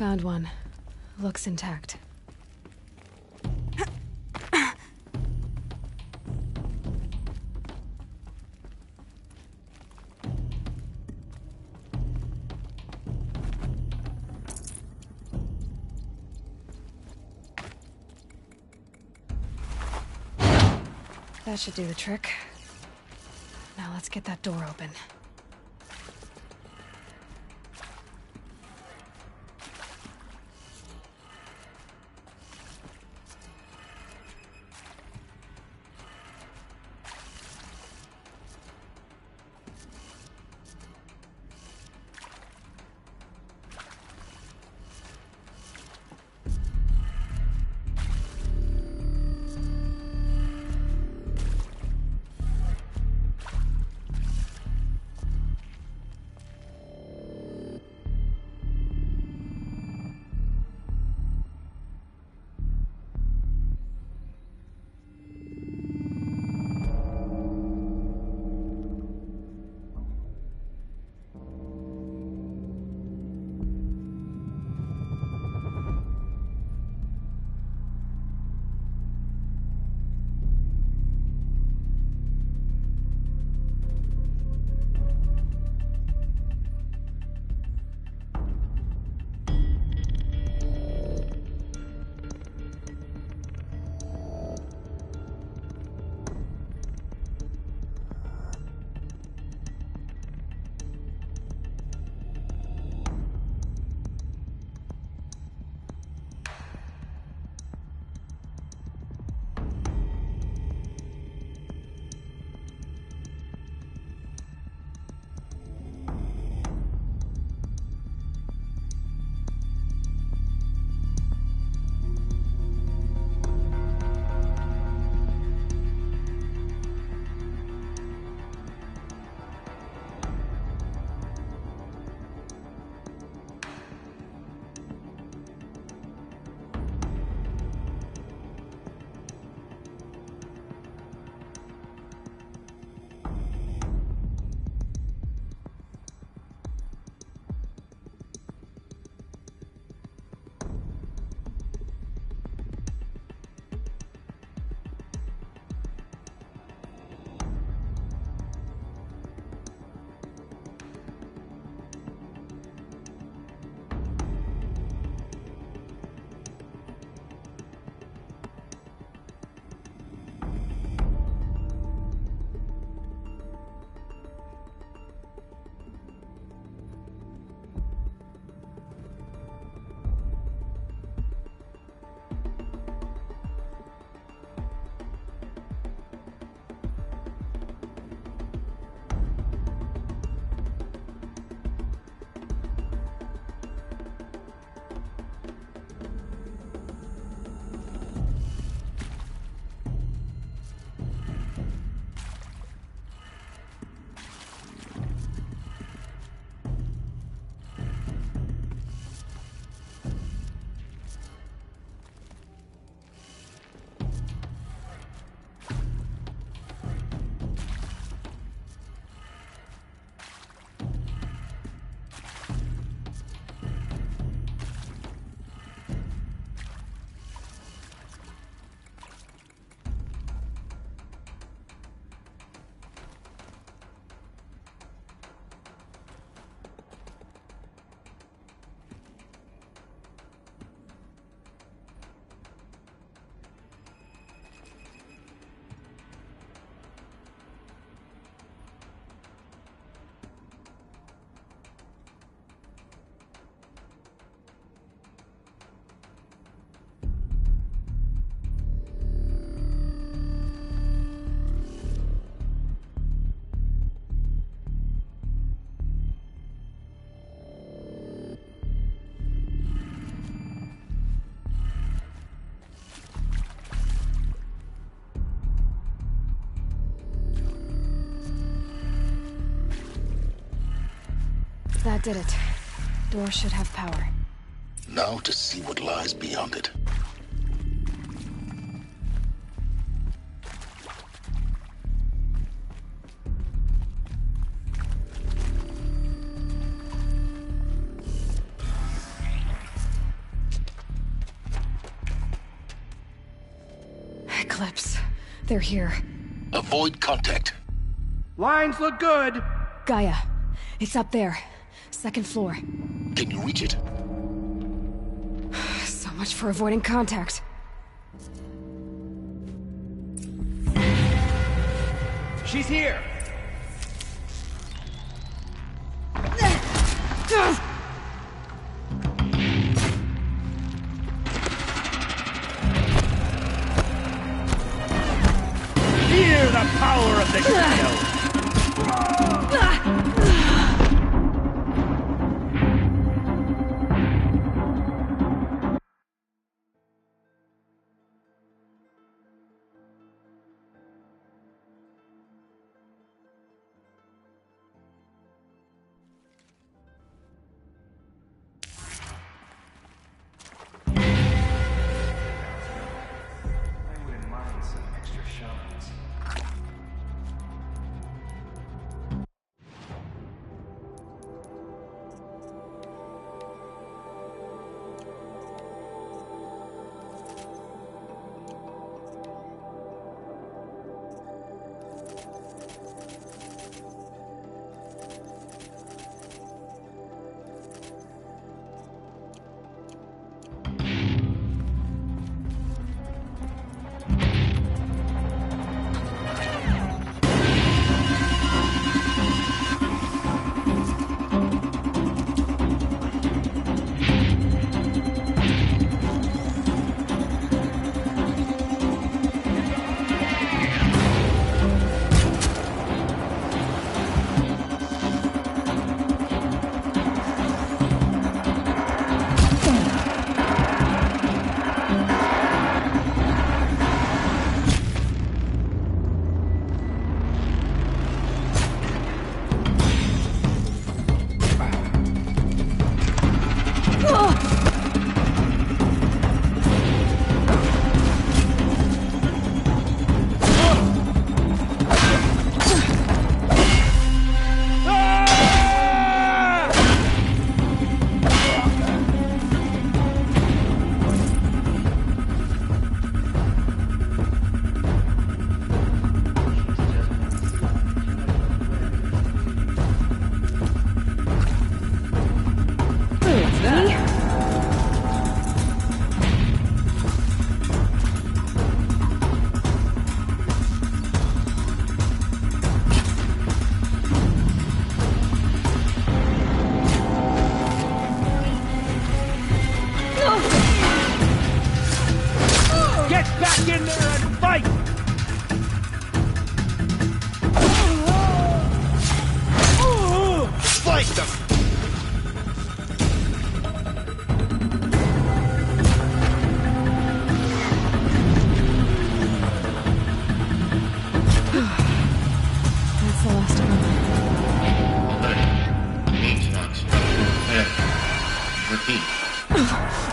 Found one. Looks intact. That should do the trick. Now let's get that door open. That did it. Door should have power. Now to see what lies beyond it. Eclipse. They're here. Avoid contact. Lines look good. Gaia. It's up there. Second floor. Can you reach it? So much for avoiding contact. She's here. Hear the power of the shadow.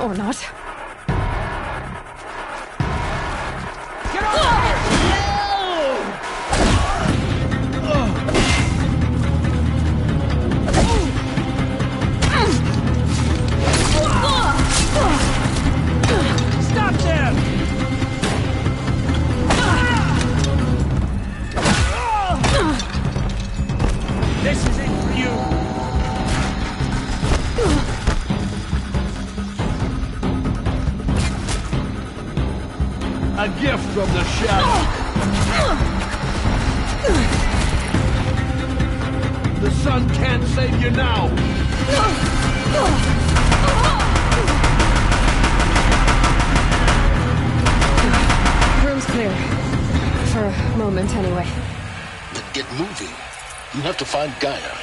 Or not. Get off! Stop them! This is it for you. A gift from the shadow. The sun can't save you now. Room's clear. For a moment, anyway. Then get moving. You have to find Gaia.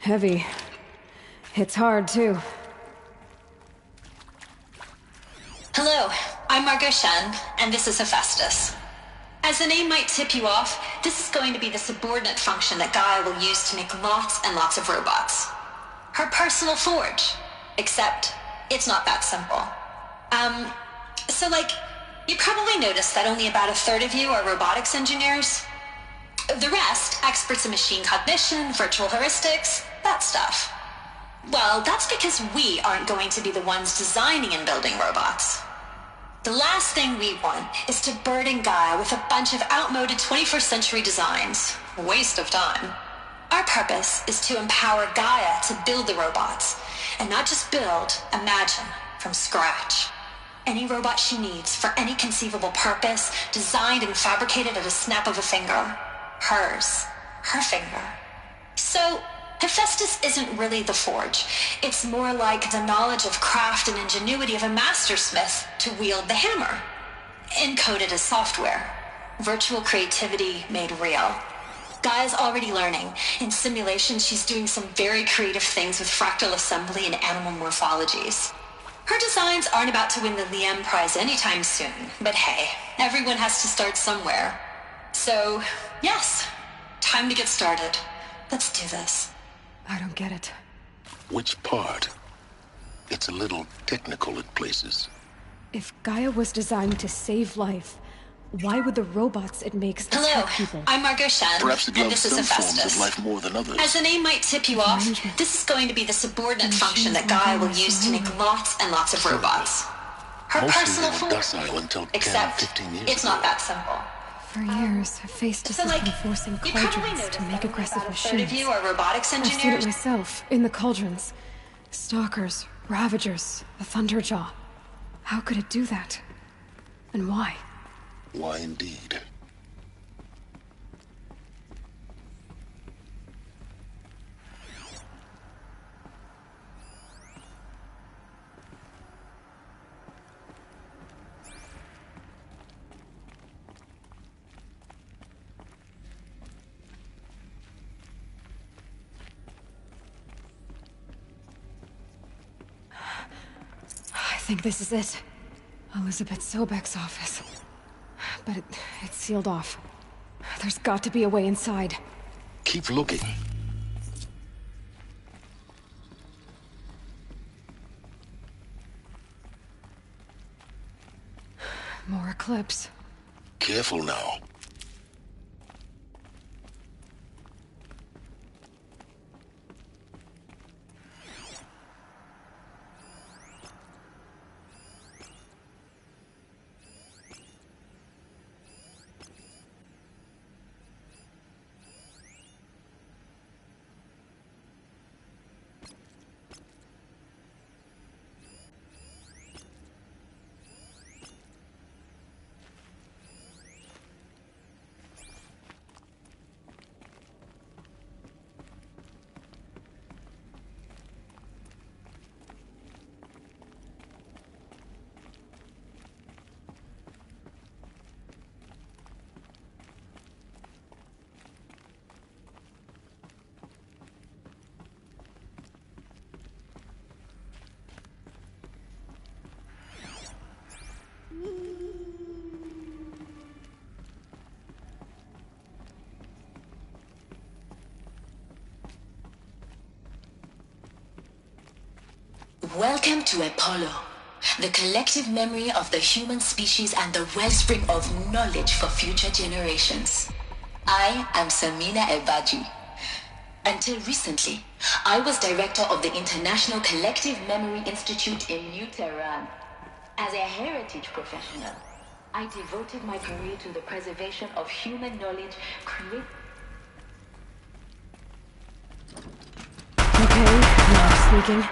Heavy. Hits hard, too. Hello, I'm Margot Shen, and this is Hephaestus. As the name might tip you off, this is going to be the subordinate function that Gaia will use to make lots and lots of robots. Her personal forge. Except, it's not that simple. You probably noticed that only about a third of you are robotics engineers. The rest, experts in machine cognition, virtual heuristics, that stuff. Well, that's because we aren't going to be the ones designing and building robots. The last thing we want is to burden Gaia with a bunch of outmoded 21st century designs. Waste of time. Our purpose is to empower Gaia to build the robots, and not just build, imagine, from scratch. Any robot she needs for any conceivable purpose, designed and fabricated at a snap of a finger. Hers. Her finger. So, Hephaestus isn't really the forge. It's more like the knowledge of craft and ingenuity of a mastersmith to wield the hammer. Encoded as software. Virtual creativity made real. Gaia's already learning. In simulations, she's doing some very creative things with fractal assembly and animal morphologies. Her designs aren't about to win the Liam Prize anytime soon, but hey, everyone has to start somewhere. So, yes, time to get started. Let's do this. I don't get it. Which part? It's a little technical at places. If Gaia was designed to save life, why would the robots it makes Hello, attack people? I'm Margot Shen, Perhaps it and loves this is some forms Hephaestus. of life more than others. As the name might tip you off, this is going to be the subordinate function that Gaia will use to make lots and lots of robots. Her Mostly personal they were forge. docile until 10, Except, 15 years it's ago. not that simple. For years, Hephaestus has been forcing you probably cauldrons noticed to that make only aggressive about a third machines. of you are robotics I've seen it engineers. myself, in the cauldrons. Stalkers, Ravagers, the Thunderjaw. How could it do that? And why? Why indeed? I think this is it. Elizabeth Sobek's office. But it's sealed off. There's got to be a way inside. Keep looking. More Eclipse. Careful now. Welcome to Apollo, the collective memory of the human species and the wellspring of knowledge for future generations. I am Samina Ebaji. Until recently, I was director of the International Collective Memory Institute in New Tehran. As a heritage professional, I devoted my career to the preservation of human knowledge Okay, now I'm sneaking.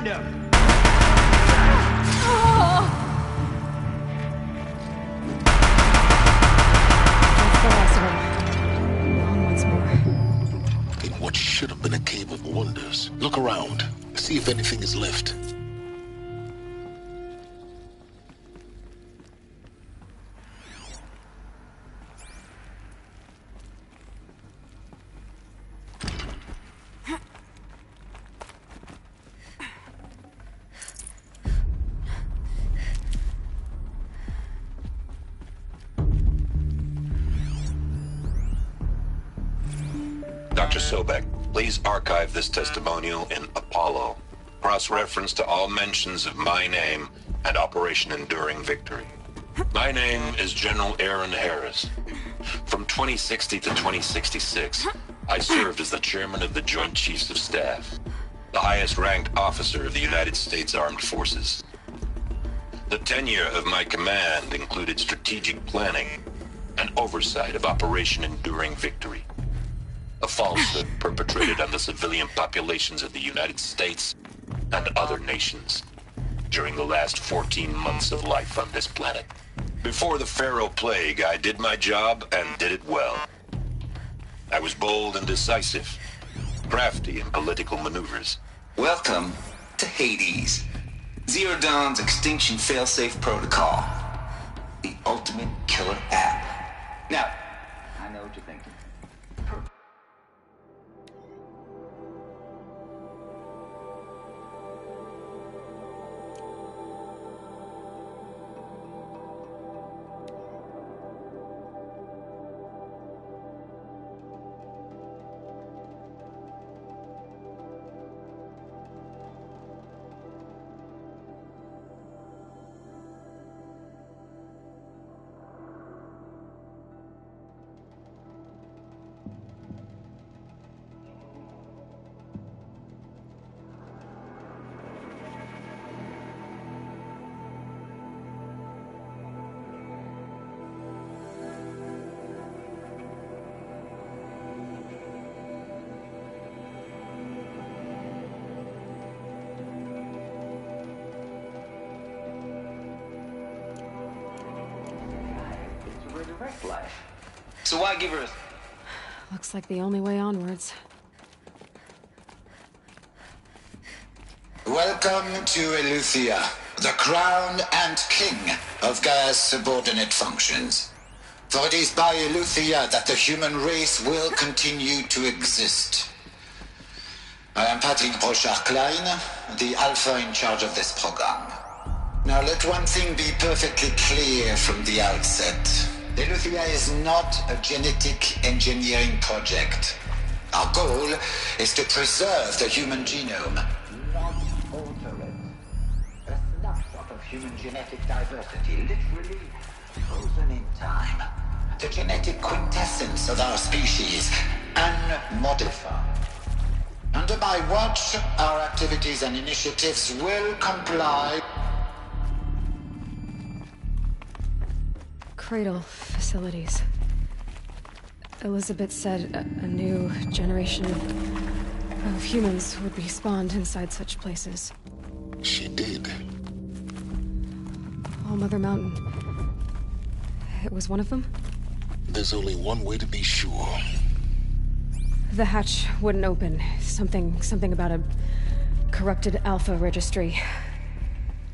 found him! That's the last of them. On once more. In what should have been a cave of wonders. Look around. See if anything is left. Dr. Sobek, please archive this testimonial in Apollo. Cross-reference to all mentions of my name and Operation Enduring Victory. My name is General Aaron Harris. From 2060 to 2066, I served as the chairman of the Joint Chiefs of Staff, the highest-ranked officer of the United States Armed Forces. The tenure of my command included strategic planning and oversight of Operation Enduring Victory, a falsehood perpetrated on the civilian populations of the United States and other nations during the last 14 months of life on this planet. Before the Pharaoh Plague, I did my job and did it well. I was bold and decisive, crafty in political maneuvers. Welcome to Hades, Zero Dawn's extinction failsafe protocol, the ultimate killer app. Now, I know what you're thinking. Life. So why give her a... Looks like the only way onwards. Welcome to Eleuthia, the crown and king of Gaia's subordinate functions. For it is by Eleuthia that the human race will continue to exist. I am Patrick Brochard-Klein, the Alpha in charge of this program. Now let one thing be perfectly clear from the outset. Eleuthia is not a genetic engineering project. Our goal is to preserve the human genome, not alter it. A snapshot of human genetic diversity, literally frozen in time. The genetic quintessence of our species, unmodified. Under my watch, our activities and initiatives will comply. Cradle facilities. Elizabeth said a new generation of humans would be spawned inside such places. She did. All Mother Mountain. It was one of them? There's only one way to be sure. The hatch wouldn't open. Something about a corrupted Alpha registry.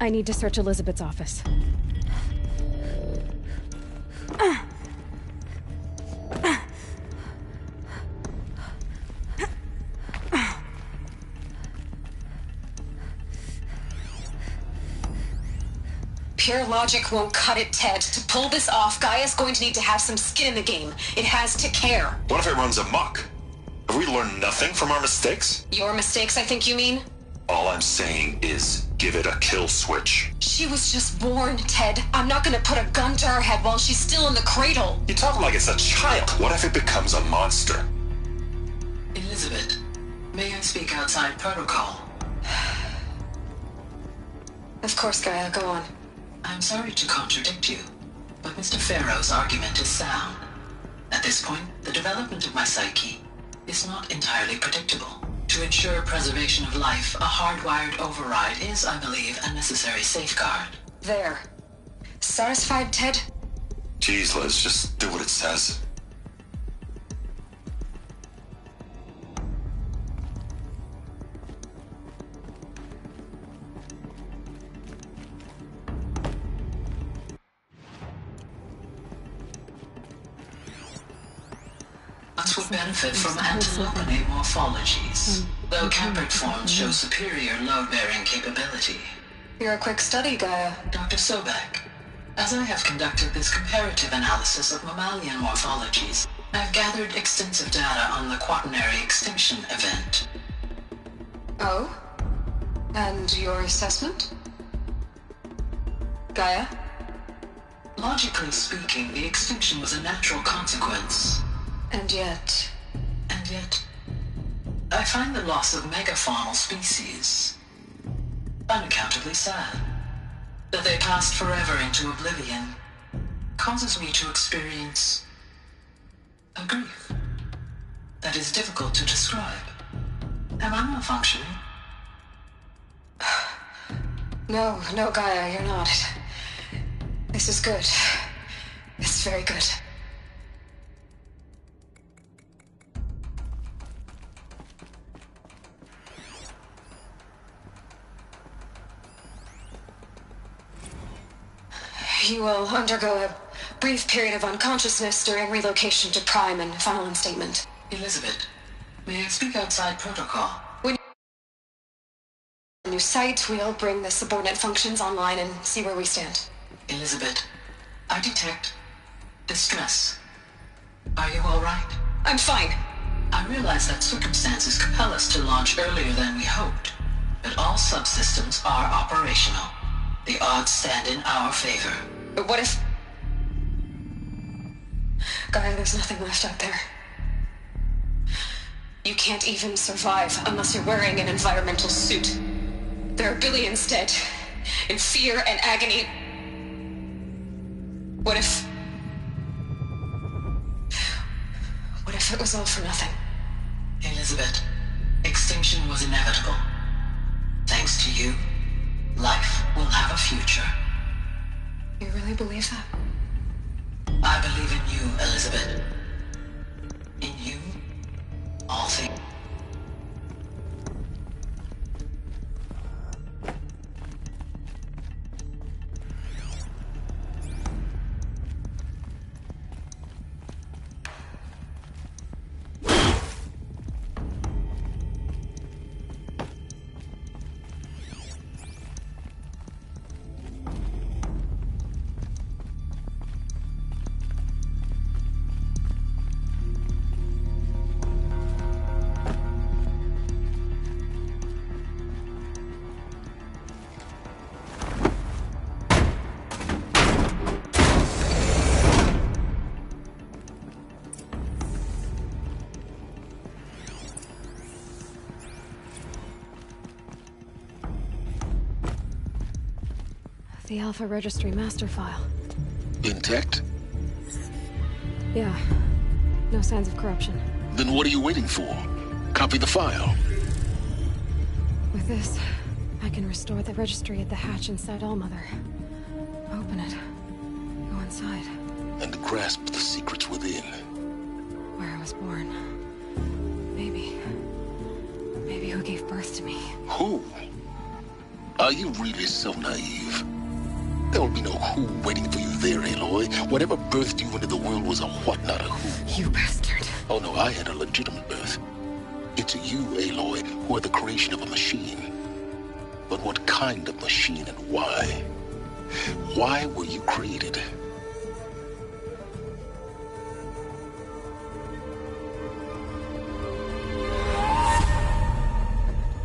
I need to search Elizabeth's office. Pure logic won't cut it, Ted. To pull this off, Gaia's going to need to have some skin in the game. It has to care. What if it runs amok? Have we learned nothing from our mistakes? Your mistakes, I think you mean? All I'm saying is, give it a kill switch. She was just born, Ted. I'm not gonna put a gun to her head while she's still in the cradle. You talk like it's a child. What if it becomes a monster? Elizabeth, may I speak outside protocol? Of course, Gaia, go on. I'm sorry to contradict you, but Mr. Pharaoh's argument is sound. At this point, the development of my psyche is not entirely predictable. To to ensure preservation of life, a hardwired override is, I believe, a necessary safeguard. There. Satisfied, Ted? Jeez, Liz, just do what it says. Would benefit from antilopenate morphologies, though Caprid forms show superior load-bearing capability. You're a quick study, Gaia. Dr. Sobek, as I have conducted this comparative analysis of mammalian morphologies, I've gathered extensive data on the quaternary extinction event. Oh? And your assessment? Gaia? Logically speaking, the extinction was a natural consequence. And yet, I find the loss of megafaunal species unaccountably sad. That they passed forever into oblivion causes me to experience a grief that is difficult to describe. Am I malfunctioning? No, Gaia, you're not. This is good. It's very good. You will undergo a brief period of unconsciousness during relocation to Prime and final instatement. Elizabeth, may I speak outside protocol? When you sight, we'll bring the subordinate functions online and see where we stand. Elizabeth, I detect distress. Are you all right? I'm fine. I realize that circumstances compel us to launch earlier than we hoped, but all subsystems are operational. The odds stand in our favor. But what if... Gaia, there's nothing left out there. You can't even survive unless you're wearing an environmental suit. There are billions dead, in fear and agony. What if it was all for nothing? Elizabeth, extinction was inevitable. Thanks to you, life will have a future. You really believe that? I believe in you, Elizabeth. In you, all things. The Alpha Registry master file. Intact? Yeah. No signs of corruption. Then what are you waiting for? Copy the file. With this, I can restore the registry at the hatch inside Allmother. Open it. Go inside. And grasp the secrets within. Where I was born. Maybe who gave birth to me. Who? Are you really so naive? There will be no who waiting for you there, Aloy. Whatever birthed you into the world was a what, not a who. You bastard. Oh no, I had a legitimate birth. It's you, Aloy, who are the creation of a machine. But what kind of machine and why? Why were you created?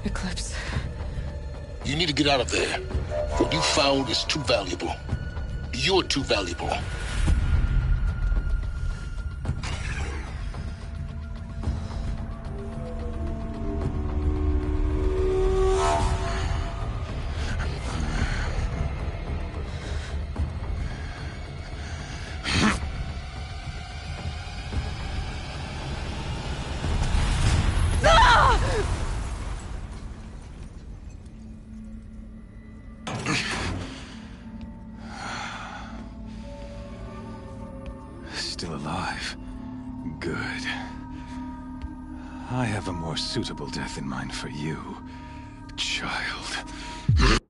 Eclipse. You need to get out of there. What you found is too valuable. You're too valuable. still alive. Good. I have a more suitable death in mind for you, child.